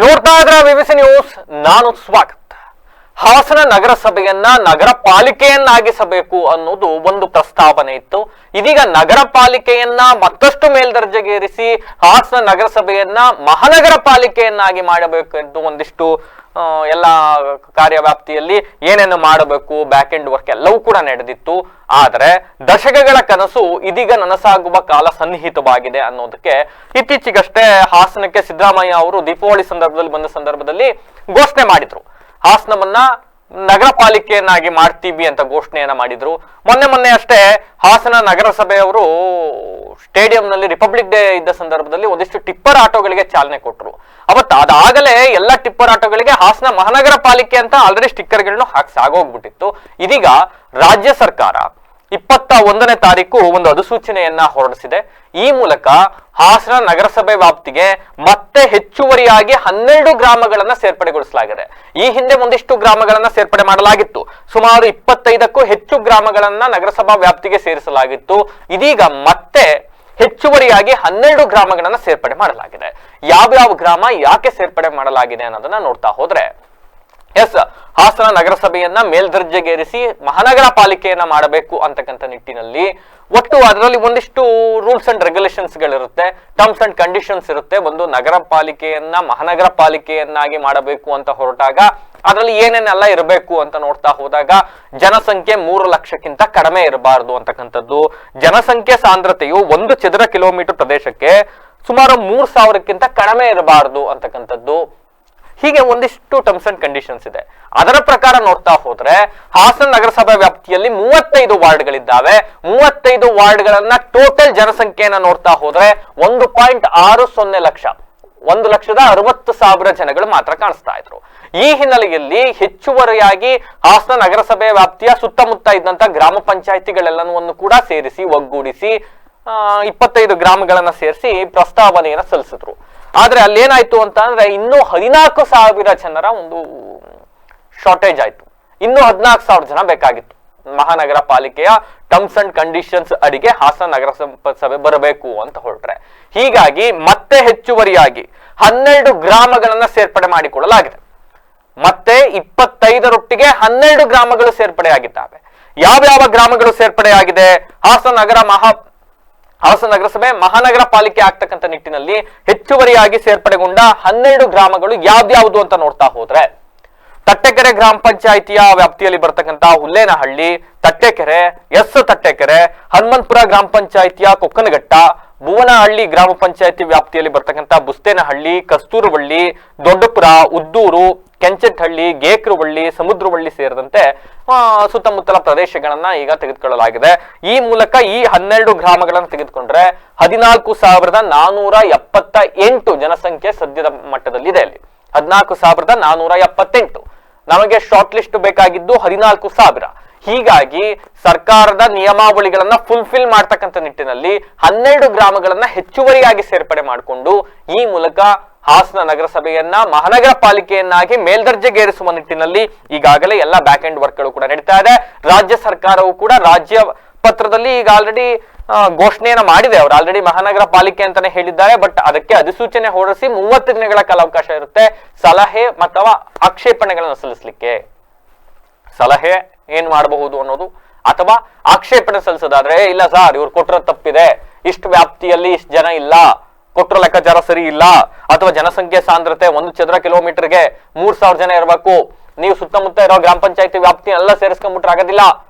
ನೋಡ್ತಾ ಇದ್ರೆ ವಿವಿಸಿ ನ್ಯೂಸ್. ನಾನು ಸ್ವಾಗತ. ಹಾಸನ ನಗರಸಭೆಯನ್ನ ನಗರ ಪಾಲಿಕೆಯನ್ನಾಗಿಸಬೇಕು ಅನ್ನೋದು ಒಂದು ಪ್ರಸ್ತಾವನೆ ಇತ್ತು. ಇದೀಗ ನಗರ ಪಾಲಿಕೆಯನ್ನ ಮತ್ತಷ್ಟು ಮೇಲ್ದರ್ಜೆಗೇರಿಸಿ ಹಾಸನ ನಗರಸಭೆಯನ್ನ ಮಹಾನಗರ ಪಾಲಿಕೆಯನ್ನಾಗಿ ಮಾಡಬೇಕು ಎಂದು ಒಂದಿಷ್ಟು ಎಲ್ಲ ಕಾರ್ಯವ್ಯಾಪ್ತಿಯಲ್ಲಿ ಏನೇನು ಮಾಡಬೇಕು, ಬ್ಯಾಕ್ ಎಂಡ್ ವರ್ಕ್ ಎಲ್ಲವೂ ಕೂಡ ನಡೆದಿತ್ತು. ಆದರೆ ದಶಕಗಳ ಕನಸು ಇದೀಗ ನನಸಾಗುವ ಕಾಲ ಸನ್ನಿಹಿತವಾಗಿದೆ ಅನ್ನೋದಕ್ಕೆ ಇತ್ತೀಚೆಗಷ್ಟೇ ಹಾಸನಕ್ಕೆ ಸಿದ್ದರಾಮಯ್ಯ ಅವರು ದೀಪಾವಳಿ ಸಂದರ್ಭದಲ್ಲಿ ಬಂದ ಸಂದರ್ಭದಲ್ಲಿ ಘೋಷಣೆ ಮಾಡಿದ್ರು. ಹಾಸನವನ್ನ ನಗರ ಪಾಲಿಕೆಯನ್ನಾಗಿ ಮಾಡ್ತೀವಿ ಅಂತ ಘೋಷಣೆಯನ್ನ ಮಾಡಿದ್ರು. ಮೊನ್ನೆ ಅಷ್ಟೇ ಹಾಸನ ನಗರಸಭೆಯವರು ಸ್ಟೇಡಿಯಂನಲ್ಲಿ ರಿಪಬ್ಲಿಕ್ ಡೇ ಇದ್ದ ಸಂದರ್ಭದಲ್ಲಿ ಒಂದಿಷ್ಟು ಟಿಪ್ಪರ್ ಆಟೋಗಳಿಗೆ ಚಾಲನೆ ಕೊಟ್ಟರು. ಅದಾಗಲೇ ಎಲ್ಲ ಟಿಪ್ಪರ್ ಆಟೋಗಳಿಗೆ ಹಾಸನ ಮಹಾನಗರ ಪಾಲಿಕೆ ಅಂತ ಆಲ್ರೆಡಿ ಸ್ಟಿಕ್ಕರ್ಗಳನ್ನು ಸಾಗೋಗ್ಬಿಟ್ಟಿತ್ತು. ಇದೀಗ ರಾಜ್ಯ ಸರ್ಕಾರ 21ನೇ ತಾರೀಕು ಒಂದು ಅಧಿಸೂಚನೆಯನ್ನ ಹೊರಡಿಸಿದೆ. ಈ ಮೂಲಕ ಹಾಸನ ನಗರಸಭೆ ವ್ಯಾಪ್ತಿಗೆ ಮತ್ತೆ ಹೆಚ್ಚುವರಿಯಾಗಿ 12 ಗ್ರಾಮಗಳನ್ನ ಸೇರ್ಪಡೆಗೊಳಿಸಲಾಗಿದೆ. ಈ ಹಿಂದೆ ಒಂದಿಷ್ಟು ಗ್ರಾಮಗಳನ್ನ ಸೇರ್ಪಡೆ ಮಾಡಲಾಗಿತ್ತು. ಸುಮಾರು 25ಕ್ಕೂ ಹೆಚ್ಚು ಗ್ರಾಮಗಳನ್ನ ನಗರಸಭಾ ವ್ಯಾಪ್ತಿಗೆ ಸೇರಿಸಲಾಗಿತ್ತು. ಇದೀಗ ಮತ್ತೆ ಹೆಚ್ಚುವರಿಯಾಗಿ 12 ಗ್ರಾಮಗಳನ್ನ ಸೇರ್ಪಡೆ ಮಾಡಲಾಗಿದೆ. ಯಾವ್ಯಾವ ಗ್ರಾಮ ಯಾಕೆ ಸೇರ್ಪಡೆ ಮಾಡಲಾಗಿದೆ ಅನ್ನೋದನ್ನ ನೋಡ್ತಾ ಹೋದ್ರೆ, ಹಾಸನ ನಗರಸಭೆಯನ್ನ ಮೇಲ್ದರ್ಜೆಗೇರಿಸಿ ಮಹಾನಗರ ಪಾಲಿಕೆಯನ್ನ ಮಾಡಬೇಕು ಅಂತಕ್ಕಂಥ ನಿಟ್ಟಿನಲ್ಲಿ ಒಟ್ಟು ಅದರಲ್ಲಿ ಒಂದಿಷ್ಟು ರೂಲ್ಸ್ ಅಂಡ್ ರೆಗ್ಯುಲೇಷನ್ಸ್ ಗಳಿರುತ್ತೆ, ಟರ್ಮ್ಸ್ ಅಂಡ್ ಕಂಡೀಷನ್ಸ್ ಇರುತ್ತೆ. ಒಂದು ನಗರ ಪಾಲಿಕೆಯನ್ನ ಮಹಾನಗರ ಪಾಲಿಕೆಯನ್ನಾಗಿ ಮಾಡಬೇಕು ಅಂತ ಹೊರಟಾಗ ಅದರಲ್ಲಿ ಏನೇನೆಲ್ಲ ಇರಬೇಕು ಅಂತ ನೋಡ್ತಾ ಹೋದಾಗ, ಜನಸಂಖ್ಯೆ 3 ಲಕ್ಷಕ್ಕಿಂತ ಕಡಿಮೆ ಇರಬಾರದು ಅಂತಕ್ಕಂಥದ್ದು, ಜನಸಂಖ್ಯೆ ಸಾಂದ್ರತೆಯು 1 ಚದರ ಕಿಲೋಮೀಟರ್ ಪ್ರದೇಶಕ್ಕೆ ಸುಮಾರು 3000ಕ್ಕಿಂತ ಕಡಿಮೆ ಇರಬಾರದು ಅಂತಕ್ಕಂಥದ್ದು. ಹೀಗೆ ಒಂದಿಷ್ಟು ಟರ್ಮ್ಸ್ ಅಂಡ್ ಕಂಡೀಷನ್ಸ್ ಇದೆ. ಅದರ ಪ್ರಕಾರ ನೋಡ್ತಾ ಹೋದ್ರೆ ಹಾಸನ ನಗರಸಭಾ ವ್ಯಾಪ್ತಿಯಲ್ಲಿ 35 ವಾರ್ಡ್ಗಳಿದ್ದಾವೆ. 35 ವಾರ್ಡ್ಗಳನ್ನ ಟೋಟಲ್ ಜನಸಂಖ್ಯೆಯನ್ನ ನೋಡ್ತಾ ಹೋದ್ರೆ 1.60 ಲಕ್ಷ, 1,60,000 ಜನಗಳು ಮಾತ್ರ ಕಾಣಿಸ್ತಾ ಇದ್ರು. ಈ ಹಿನ್ನೆಲೆಯಲ್ಲಿ ಹೆಚ್ಚುವರಿಯಾಗಿ ಹಾಸನ ನಗರಸಭೆ ವ್ಯಾಪ್ತಿಯ ಸುತ್ತಮುತ್ತ ಇದ್ದಂತ ಗ್ರಾಮ ಪಂಚಾಯಿತಿಗಳೆಲ್ಲವನ್ನು ಕೂಡ ಸೇರಿಸಿ ಒಗ್ಗೂಡಿಸಿ 25 ಗ್ರಾಮಗಳನ್ನ ಸೇರಿಸಿ ಪ್ರಸ್ತಾವನೆಯನ್ನ ಸಲ್ಲಿಸಿದ್ರು. ಆದ್ರೆ ಅಲ್ಲೇನಾಯ್ತು ಅಂತ ಅಂದ್ರೆ ಇನ್ನೂ 14,000 ಜನರ ಒಂದು ಶಾರ್ಟೇಜ್ ಆಯ್ತು. ಇನ್ನೂ 14,000 ಜನ ಬೇಕಾಗಿತ್ತು ಮಹಾನಗರ ಪಾಲಿಕೆಯ ಟರ್ಮ್ಸ್ ಅಂಡ್ ಕಂಡೀಷನ್ಸ್ ಅಡಿಗೆ ಹಾಸನ ನಗರಸಭೆ ಬರಬೇಕು ಅಂತ ಹೊರಟ್ರೆ. ಹೀಗಾಗಿ ಮತ್ತೆ ಹೆಚ್ಚುವರಿಯಾಗಿ 12 ಗ್ರಾಮಗಳನ್ನ ಸೇರ್ಪಡೆ ಮಾಡಿಕೊಳ್ಳಲಾಗಿದೆ. ಮತ್ತೆ 25ರೊಟ್ಟಿಗೆ 12 ಗ್ರಾಮಗಳು ಸೇರ್ಪಡೆಯಾಗಿದ್ದಾವೆ. ಯಾವ್ಯಾವ ಗ್ರಾಮಗಳು ಸೇರ್ಪಡೆಯಾಗಿದೆ? ಹಾಸನ ನಗರಸಭೆ ಮಹಾನಗರ ಪಾಲಿಕೆ ಆಗ್ತಕ್ಕಂಥ ನಿಟ್ಟಿನಲ್ಲಿ ಹೆಚ್ಚುವರಿಯಾಗಿ ಸೇರ್ಪಡೆಗೊಂಡ 12 ಗ್ರಾಮಗಳು ಯಾವ್ಯಾವುದು ಅಂತ ನೋಡ್ತಾ ಹೋದ್ರೆ, ತಟ್ಟೆಕೆರೆ ಗ್ರಾಮ ಪಂಚಾಯಿತಿಯ ವ್ಯಾಪ್ತಿಯಲ್ಲಿ ಬರ್ತಕ್ಕಂಥ ಹುಲ್ಲೇನಹಳ್ಳಿ, ತಟ್ಟೆಕೆರೆ, ತಟ್ಟೆಕೆರೆ, ಹನುಮಂತಪುರ ಗ್ರಾಮ ಪಂಚಾಯಿತಿಯ ಕೊಕ್ಕನಘಟ್ಟ, ಭುವನಹಳ್ಳಿ ಗ್ರಾಮ ಪಂಚಾಯಿತಿ ವ್ಯಾಪ್ತಿಯಲ್ಲಿ ಬರ್ತಕ್ಕಂಥ ಬುಸ್ತೇನಹಳ್ಳಿ, ಕಸ್ತೂರವಳ್ಳಿ, ದೊಡ್ಡಪುರ, ಉದ್ದೂರು, ಕೆಂಚಟ್ಟಹಳ್ಳಿ, ಗೇಕ್ರವಳ್ಳಿ, ಸಮುದ್ರವಳ್ಳಿ ಸೇರಿದಂತೆ ಸುತ್ತಮುತ್ತಲ ಪ್ರದೇಶಗಳನ್ನ ಈಗ ತೆಗೆದುಕೊಳ್ಳಲಾಗಿದೆ. ಈ ಮೂಲಕ ಈ 12 ಗ್ರಾಮಗಳನ್ನು ತೆಗೆದುಕೊಂಡ್ರೆ 14,478 ಜನಸಂಖ್ಯೆ ಸದ್ಯದ ಮಟ್ಟದಲ್ಲಿ ಇದೆ. ಅಲ್ಲಿ 14,478. ನಮಗೆ ಶಾರ್ಟ್ ಲಿಸ್ಟ್ ಬೇಕಾಗಿದ್ದು 14,000. ಹೀಗಾಗಿ ಸರ್ಕಾರದ ನಿಯಮಾವಳಿಗಳನ್ನ ಫುಲ್ಫಿಲ್ ಮಾಡ್ತಕ್ಕಂಥ ನಿಟ್ಟಿನಲ್ಲಿ 12 ಗ್ರಾಮಗಳನ್ನ ಹೆಚ್ಚುವರಿಯಾಗಿ ಸೇರ್ಪಡೆ ಮಾಡಿಕೊಂಡು ಈ ಮೂಲಕ ಹಾಸನ ನಗರಸಭೆಯನ್ನ ಮಹಾನಗರ ಪಾಲಿಕೆಯನ್ನಾಗಿ ಮೇಲ್ದರ್ಜೆಗೇರಿಸುವ ನಿಟ್ಟಿನಲ್ಲಿ ಈಗಾಗಲೇ ಎಲ್ಲ ಬ್ಯಾಕ್ ಎಂಡ್ ವರ್ಕ್ಗಳು ಕೂಡ ನಡೀತಾ ಇದೆ. ರಾಜ್ಯ ಸರ್ಕಾರವು ಕೂಡ ರಾಜ್ಯ ಪತ್ರದಲ್ಲಿ ಈಗ ಆಲ್ರೆಡಿ ಘೋಷಣೆಯನ್ನ ಮಾಡಿದೆ. ಅವರು ಆಲ್ರೆಡಿ ಮಹಾನಗರ ಪಾಲಿಕೆ ಅಂತಾನೆ ಹೇಳಿದ್ದಾರೆ. ಬಟ್ ಅದಕ್ಕೆ ಅಧಿಸೂಚನೆ ಹೊರಡಿಸಿ 30 ದಿನಗಳ ಕಾಲಾವಕಾಶ ಇರುತ್ತೆ ಸಲಹೆ ಅಥವಾ ಆಕ್ಷೇಪಣೆಗಳನ್ನು ಸಲ್ಲಿಸಲಿಕ್ಕೆ. ಸಲಹೆ ಏನ್ ಮಾಡಬಹುದು ಅನ್ನೋದು ಅಥವಾ ಆಕ್ಷೇಪಣೆ ಸಲ್ಲಿಸೋದಾದ್ರೆ, ಇಲ್ಲ ಸರ್ ಇವ್ರು ಕೊಟ್ಟಿರೋ ತಪ್ಪಿದೆ, ಇಷ್ಟು ವ್ಯಾಪ್ತಿಯಲ್ಲಿ ಇಷ್ಟು ಜನ ಇಲ್ಲ, ಕೊಟ್ಟರು ಲೆಕ್ಕಾಚಾರ ಸರಿ ಇಲ್ಲ, ಅಥವಾ ಜನಸಂಖ್ಯೆ ಸಾಂದ್ರತೆ 1 ಚದರ ಕಿಲೋಮೀಟರ್ಗೆ 3,000 ಜನ ಇರಬೇಕು, ನೀವು ಸುತ್ತಮುತ್ತ ಇರೋ ಗ್ರಾಮ ಪಂಚಾಯತಿ ವ್ಯಾಪ್ತಿ ಎಲ್ಲ ಸೇರಿಸ್ಕೊಂಡ್ಬಿಟ್ರೆ ಆಗೋದಿಲ್ಲ,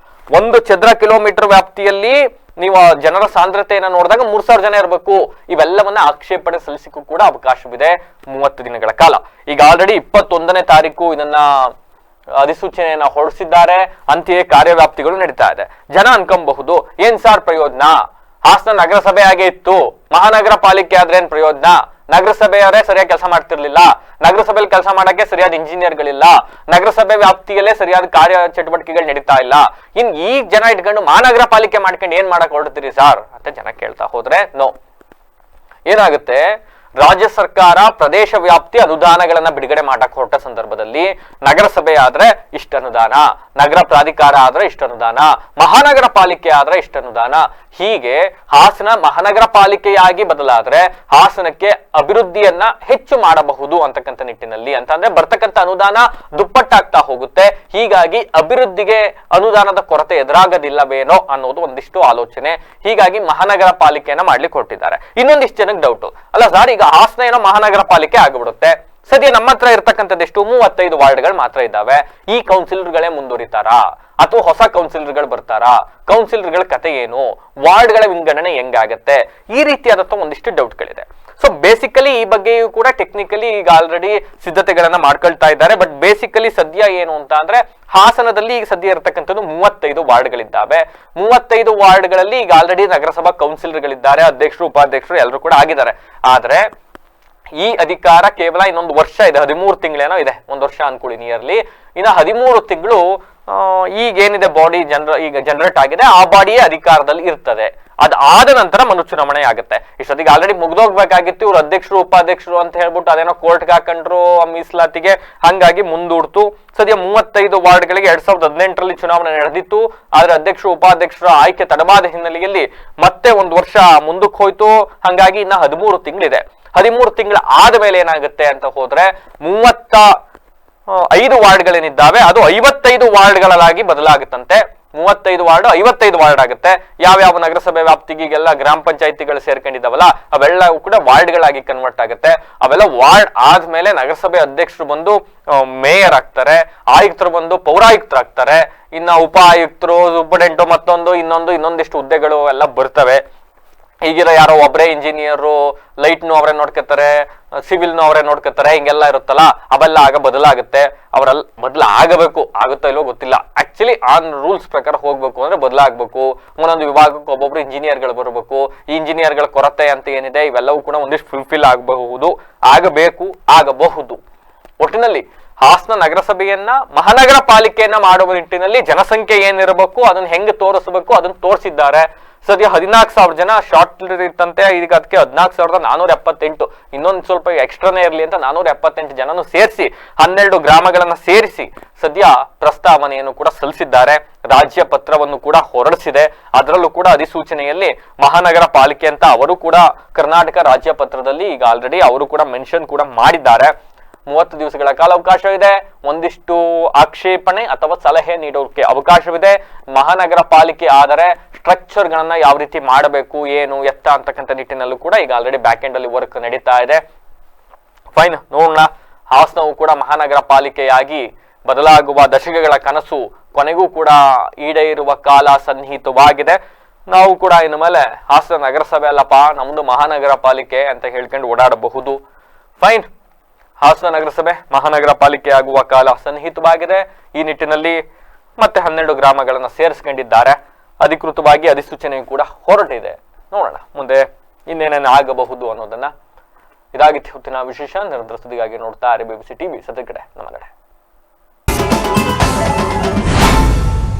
1 ಚದರ ಕಿಲೋಮೀಟರ್ ವ್ಯಾಪ್ತಿಯಲ್ಲಿ ನೀವು ಜನರ ಸಾಂದ್ರತೆಯನ್ನ ನೋಡಿದಾಗ 3,000 ಜನ ಇರಬೇಕು. ಇವೆಲ್ಲವನ್ನ ಆಕ್ಷೇಪಣೆ ಸಲ್ಲಿಸಿಗೂ ಕೂಡ ಅವಕಾಶವಿದೆ 30 ದಿನಗಳ ಕಾಲ. ಈಗ ಆಲ್ರೆಡಿ 21ನೇ ತಾರೀಕು ಇದನ್ನ ಅಧಿಸೂಚನೆಯನ್ನ ಹೊರಡಿಸಿದ್ದಾರೆ. ಅಂತೆಯೇ ಕಾರ್ಯವ್ಯಾಪ್ತಿಗಳು ನಡೀತಾ ಇದೆ. ಜನ ಅನ್ಕೊಂಬಹುದು, ಏನ್ ಸಾರ್ ಪ್ರಯೋಜನ? ಹಾಸನ ನಗರಸಭೆ ಹಾಗೆ ಇತ್ತು, ಮಹಾನಗರ ಪಾಲಿಕೆ ಆದ್ರೆ ಏನ್ ಪ್ರಯೋಜನ? ನಗರಸಭೆಯವರೇ ಸರಿಯಾಗಿ ಕೆಲಸ ಮಾಡ್ತಿರ್ಲಿಲ್ಲ, ನಗರಸಭೆಯಲ್ಲಿ ಕೆಲಸ ಮಾಡಕ್ಕೆ ಸರಿಯಾದ ಇಂಜಿನಿಯರ್ಗಳಿಲ್ಲ, ನಗರಸಭೆ ವ್ಯಾಪ್ತಿಯಲ್ಲೇ ಸರಿಯಾದ ಕಾರ್ಯ ಚಟುವಟಿಕೆಗಳು ನಡೀತಾ ಇಲ್ಲ, ಇನ್ ಈ ಜನ ಇಟ್ಕೊಂಡು ಮಹಾನಗರ ಪಾಲಿಕೆ ಮಾಡ್ಕೊಂಡು ಏನ್ ಮಾಡಕ್ ಹೊರಡ್ತೀರಿ ಸಾರ್ ಅಂತ ಜನ ಕೇಳ್ತಾ ಹೋದ್ರೆ, ನೋ. ಏನಾಗುತ್ತೆ, ರಾಜ್ಯ ಸರ್ಕಾರ ಪ್ರದೇಶ ವ್ಯಾಪ್ತಿ ಅನುದಾನಗಳನ್ನ ಬಿಡುಗಡೆ ಮಾಡಕ್ ಹೊರಟ ಸಂದರ್ಭದಲ್ಲಿ ನಗರಸಭೆ ಆದ್ರೆ ಇಷ್ಟ ಅನುದಾನ, ನಗರ ಪ್ರಾಧಿಕಾರ ಆದ್ರೆ ಇಷ್ಟ ಅನುದಾನ, ಮಹಾನಗರ ಪಾಲಿಕೆ ಆದ್ರೆ ಇಷ್ಟ ಅನುದಾನ, ಹೀಗೆ ಹಾಸನ ಮಹಾನಗರ ಪಾಲಿಕೆಯಾಗಿ ಬದಲಾದ್ರೆ ಹಾಸನಕ್ಕೆ ಅಭಿವೃದ್ಧಿಯನ್ನ ಹೆಚ್ಚು ಮಾಡಬಹುದು ಅಂತಕ್ಕಂಥ ನಿಟ್ಟಿನಲ್ಲಿ, ಅಂತಂದ್ರೆ ಬರ್ತಕ್ಕಂಥ ಅನುದಾನ ದುಪ್ಪಟ್ಟಾಗ್ತಾ ಹೋಗುತ್ತೆ. ಹೀಗಾಗಿ ಅಭಿವೃದ್ಧಿಗೆ ಅನುದಾನದ ಕೊರತೆ ಎದುರಾಗದಿಲ್ಲವೇನೋ ಅನ್ನೋದು ಒಂದಿಷ್ಟು ಆಲೋಚನೆ. ಹೀಗಾಗಿ ಮಹಾನಗರ ಪಾಲಿಕೆಯನ್ನ ಮಾಡ್ಲಿಕ್ಕೆ ಹೊರಟಿದ್ದಾರೆ. ಇನ್ನೊಂದಿಷ್ಟು ಜನಕ್ಕೆ ಡೌಟು, ಅಲ್ಲ ಸರ್ ಈಗ ಹಾಸನ ಏನೋ ಮಹಾನಗರ ಪಾಲಿಕೆ ಆಗ್ಬಿಡುತ್ತೆ, ಸದ್ಯ ನಮ್ಮ ಹತ್ರ ಇರ್ತಕ್ಕಂಥದ್ದೆಷ್ಟು 35 ವಾರ್ಡ್ಗಳು ಮಾತ್ರ ಇದ್ದಾವೆ, ಈ ಕೌನ್ಸಿಲರ್ಗಳೇ ಮುಂದುವರಿತಾರಾ ಅಥವಾ ಹೊಸ ಕೌನ್ಸಿಲರ್ಗಳು ಬರ್ತಾರಾ, ಕೌನ್ಸಿಲರ್ಗಳ ಕತೆ ಏನು, ವಾರ್ಡ್ಗಳ ವಿಂಗಡಣೆ ಹೆಂಗಾಗತ್ತೆ, ಈ ರೀತಿಯಾದಂತ ಒಂದಿಷ್ಟು ಡೌಟ್ಗಳಿದೆ. ಸೊ ಬೇಸಿಕಲಿ ಈ ಬಗ್ಗೆಯೂ ಕೂಡ ಟೆಕ್ನಿಕಲಿ ಈಗ ಆಲ್ರೆಡಿ ಸಿದ್ಧತೆಗಳನ್ನ ಮಾಡ್ಕೊಳ್ತಾ ಇದ್ದಾರೆ. ಬಟ್ ಬೇಸಿಕಲಿ ಸದ್ಯ ಏನು ಅಂತ ಅಂದ್ರೆ ಹಾಸನದಲ್ಲಿ ಈಗ ಸದ್ಯ ಇರತಕ್ಕಂಥದ್ದು 35 ವಾರ್ಡ್ಗಳಿದ್ದಾವೆ. 35 ವಾರ್ಡ್ಗಳಲ್ಲಿ ಈಗ ಆಲ್ರೆಡಿ ನಗರಸಭಾ ಕೌನ್ಸಿಲರ್ಗಳಿದ್ದಾರೆ, ಅಧ್ಯಕ್ಷರು ಉಪಾಧ್ಯಕ್ಷರು ಎಲ್ಲರೂ ಕೂಡ ಆಗಿದ್ದಾರೆ. ಆದ್ರೆ ಈ ಅಧಿಕಾರ ಕೇವಲ ಇನ್ನೊಂದು ವರ್ಷ ಇದೆ, 13 ತಿಂಗಳೇನೋ ಇದೆ, ಒಂದು ವರ್ಷ ಅನ್ಕೊಳ್ಳಿ ನಿಯರ್ಲಿ. ಇನ್ನು 13 ತಿಂಗಳು ಈಗೇನಿದೆ ಬಾಡಿ ಈಗ ಜನರೇಟ್ ಆಗಿದೆ ಆ ಬಾಡಿಯೇ ಅಧಿಕಾರದಲ್ಲಿ ಇರ್ತದೆ. ಅದಾದ ನಂತರ ಮರುಚುನಾವಣೆ ಆಗುತ್ತೆ. ಇಷ್ಟೊತ್ತಿಗೆ ಆಲ್ರೆಡಿ ಮುಗ್ದೋಗ್ಬೇಕಾಗಿತ್ತು, ಇವ್ರು ಅಧ್ಯಕ್ಷರು ಉಪಾಧ್ಯಕ್ಷರು ಅಂತ ಹೇಳ್ಬಿಟ್ಟು ಅದೇನೋ ಕೋರ್ಟ್ಗೆ ಹಾಕೊಂಡ್ರು ಮೀಸಲಾತಿಗೆ, ಹಂಗಾಗಿ ಮುಂದೂಡ್ತು. ಸದ್ಯ 35 ವಾರ್ಡ್ಗಳಿಗೆ 2018ರಲ್ಲಿ ಚುನಾವಣೆ ನಡೆದಿತ್ತು. ಆದ್ರೆ ಅಧ್ಯಕ್ಷರು ಉಪಾಧ್ಯಕ್ಷರ ಆಯ್ಕೆ ತಡವಾದ ಹಿನ್ನೆಲೆಯಲ್ಲಿ ಮತ್ತೆ ಒಂದು ವರ್ಷ ಮುಂದಕ್ಕೆ ಹೋಯ್ತು. ಹಂಗಾಗಿ ಇನ್ನ 13 ತಿಂಗಳಿದೆ. 13 ತಿಂಗಳ ಆದ್ಮೇಲೆ ಏನಾಗುತ್ತೆ ಅಂತ ಹೋದ್ರೆ 35 ವಾರ್ಡ್ಗಳೇನಿದ್ದಾವೆ ಅದು 55 ವಾರ್ಡ್ಗಳಾಗಿ ಬದಲಾಗುತ್ತಂತೆ. 35 ವಾರ್ಡ್ 55 ವಾರ್ಡ್ ಆಗುತ್ತೆ. ಯಾವ್ಯಾವ ನಗರಸಭೆ ವ್ಯಾಪ್ತಿಗೆ ಈಗೆಲ್ಲ ಗ್ರಾಮ ಪಂಚಾಯತಿಗಳು ಸೇರ್ಕೊಂಡಿದ್ದಾವಲ್ಲ ಅವೆಲ್ಲ ಕೂಡ ವಾರ್ಡ್ಗಳಾಗಿ ಕನ್ವರ್ಟ್ ಆಗುತ್ತೆ. ಅವೆಲ್ಲ ವಾರ್ಡ್ ಆದ್ಮೇಲೆ ನಗರಸಭೆ ಅಧ್ಯಕ್ಷರು ಬಂದು ಮೇಯರ್ ಆಗ್ತಾರೆ, ಆಯುಕ್ತರು ಬಂದು ಪೌರಾಯುಕ್ತರಾಗ್ತಾರೆ, ಇನ್ನ ಉಪ ಆಯುಕ್ತರು ಸೂಪರ್ಡೆಂಟು ಮತ್ತೊಂದು ಇನ್ನೊಂದಿಷ್ಟು ಹುದ್ದೆಗಳು ಎಲ್ಲ ಬರ್ತವೆ. ಈಗಿರೋ ಯಾರೋ ಒಬ್ಬರೇ ಇಂಜಿನಿಯರು, ಲೈಟ್ನು ಅವರೇ ನೋಡ್ಕೊತಾರೆ, ಸಿವಿಲ್ನು ಅವರೇ ನೋಡ್ಕೊತಾರೆ, ಹಿಂಗೆಲ್ಲ ಇರುತ್ತಲ್ಲ ಅವೆಲ್ಲ ಆಗ ಬದಲಾಗುತ್ತೆ. ಅವರೆಲ್ಲ ಬದಲಾಗಬೇಕು, ಆಗುತ್ತೋ ಇಲ್ವೋ ಗೊತ್ತಿಲ್ಲ. ಆಕ್ಚುಲಿ ಆನ್ ರೂಲ್ಸ್ ಪ್ರಕಾರ ಹೋಗ್ಬೇಕು ಅಂದ್ರೆ ಬದಲಾಗಬೇಕು. ಒಂದೊಂದು ವಿಭಾಗಕ್ಕೆ ಒಬ್ಬೊಬ್ರು ಇಂಜಿನಿಯರ್ಗಳು ಬರಬೇಕು. ಈ ಇಂಜಿನಿಯರ್ಗಳ ಕೊರತೆ ಅಂತ ಏನಿದೆ ಇವೆಲ್ಲವೂ ಕೂಡ ಒಂದಿಷ್ಟು ಫುಲ್ಫಿಲ್ ಆಗಬಹುದು. ಒಟ್ಟಿನಲ್ಲಿ ಹಾಸನ ನಗರಸಭೆಯನ್ನ ಮಹಾನಗರ ಪಾಲಿಕೆಯನ್ನ ಮಾಡುವ ನಿಟ್ಟಿನಲ್ಲಿ ಜನಸಂಖ್ಯೆ ಏನಿರಬೇಕು ಅದನ್ನ ಹೆಂಗೆ ತೋರಿಸಬೇಕು ಅದನ್ನ ತೋರಿಸಿದ್ದಾರೆ. ಸದ್ಯ 14,000 ಜನ ಶಾರ್ಟ್ ಇತ್ತಂತೆ, ಈಗ ಅದಕ್ಕೆ 14,478, ಇನ್ನೊಂದು ಸ್ವಲ್ಪ ಎಕ್ಸ್ಟ್ರಾನೇ ಇರಲಿ ಅಂತ 478 ಜನನು ಸೇರಿಸಿ 12 ಗ್ರಾಮಗಳನ್ನ ಸೇರಿಸಿ ಸದ್ಯ ಪ್ರಸ್ತಾವನೆಯನ್ನು ಕೂಡ ಸಲ್ಲಿಸಿದ್ದಾರೆ. ರಾಜ್ಯ ಪತ್ರವನ್ನು ಕೂಡ ಹೊರಡಿಸಿದೆ. ಅದರಲ್ಲೂ ಕೂಡ ಅಧಿಸೂಚನೆಯಲ್ಲಿ ಮಹಾನಗರ ಪಾಲಿಕೆ ಅಂತ ಅವರು ಕೂಡ ಕರ್ನಾಟಕ ರಾಜ್ಯ ಪತ್ರದಲ್ಲಿ ಈಗ ಆಲ್ರೆಡಿ ಅವರು ಕೂಡ ಮೆನ್ಷನ್ ಕೂಡ ಮಾಡಿದ್ದಾರೆ. 30 ದಿವಸಗಳ ಕಾಲಾವಕಾಶ ಇದೆ. ಒಂದಿಷ್ಟು ಆಕ್ಷೇಪಣೆ ಅಥವಾ ಸಲಹೆ ನೀಡೋಕೆ ಅವಕಾಶವಿದೆ. ಮಹಾನಗರ ಪಾಲಿಕೆ ಆದರೆ ಸ್ಟ್ರಕ್ಚರ್ ಗಳನ್ನ ಯಾವ ರೀತಿ ಮಾಡಬೇಕು ಏನು ಎತ್ತ ಅಂತಕ್ಕಂಥ ನಿಟ್ಟಿನಲ್ಲೂ ಕೂಡ ಈಗ ಆಲ್ರೆಡಿ ಬ್ಯಾಕ್ ಎಂಡ್ ಅಲ್ಲಿ ವರ್ಕ್ ನಡೀತಾ ಇದೆ. ಫೈನ್, ನೋಡೋಣ. ಹಾಸನವು ಕೂಡ ಮಹಾನಗರ ಪಾಲಿಕೆಯಾಗಿ ಬದಲಾಗುವ ದಶಕಗಳ ಕನಸು ಕೊನೆಗೂ ಕೂಡ ಈಡೇರುವ ಕಾಲ ಸನ್ನಿಹಿತವಾಗಿದೆ. ನಾವು ಕೂಡ ಇನ್ನು ಮೇಲೆ ಹಾಸನ ನಗರಸಭೆ ಅಲ್ಲಪ್ಪ ನಮ್ದು ಮಹಾನಗರ ಪಾಲಿಕೆ ಅಂತ ಹೇಳ್ಕೊಂಡು ಓಡಾಡಬಹುದು. ಫೈನ್, ಹಾಸನ ನಗರಸಭೆ ಮಹಾನಗರ ಪಾಲಿಕೆ ಆಗುವ ಕಾಲ ಸನ್ನಿಹಿತವಾಗಿದೆ. ಈ ನಿಟ್ಟಿನಲ್ಲಿ ಮತ್ತೆ 12 ಗ್ರಾಮಗಳನ್ನ ಸೇರಿಸ್ಕೊಂಡಿದ್ದಾರೆ. ಅಧಿಕೃತವಾಗಿ ಅಧಿಸೂಚನೆಯು ಕೂಡ ಹೊರಟಿದೆ. ನೋಡೋಣ ಮುಂದೆ ಇನ್ನೇನೇನು ಆಗಬಹುದು ಅನ್ನೋದನ್ನ. ಇದಾಗಿತ್ತು ಇವತ್ತಿನ ವಿಶೇಷ. ನಿರಂತರ ಸುದ್ದಿಗಾಗಿ ನೋಡ್ತಾ BBC ಟಿವಿ. ಸದ್ಯ ಕಡೆ ನಮ್ಮ ಕಡೆ.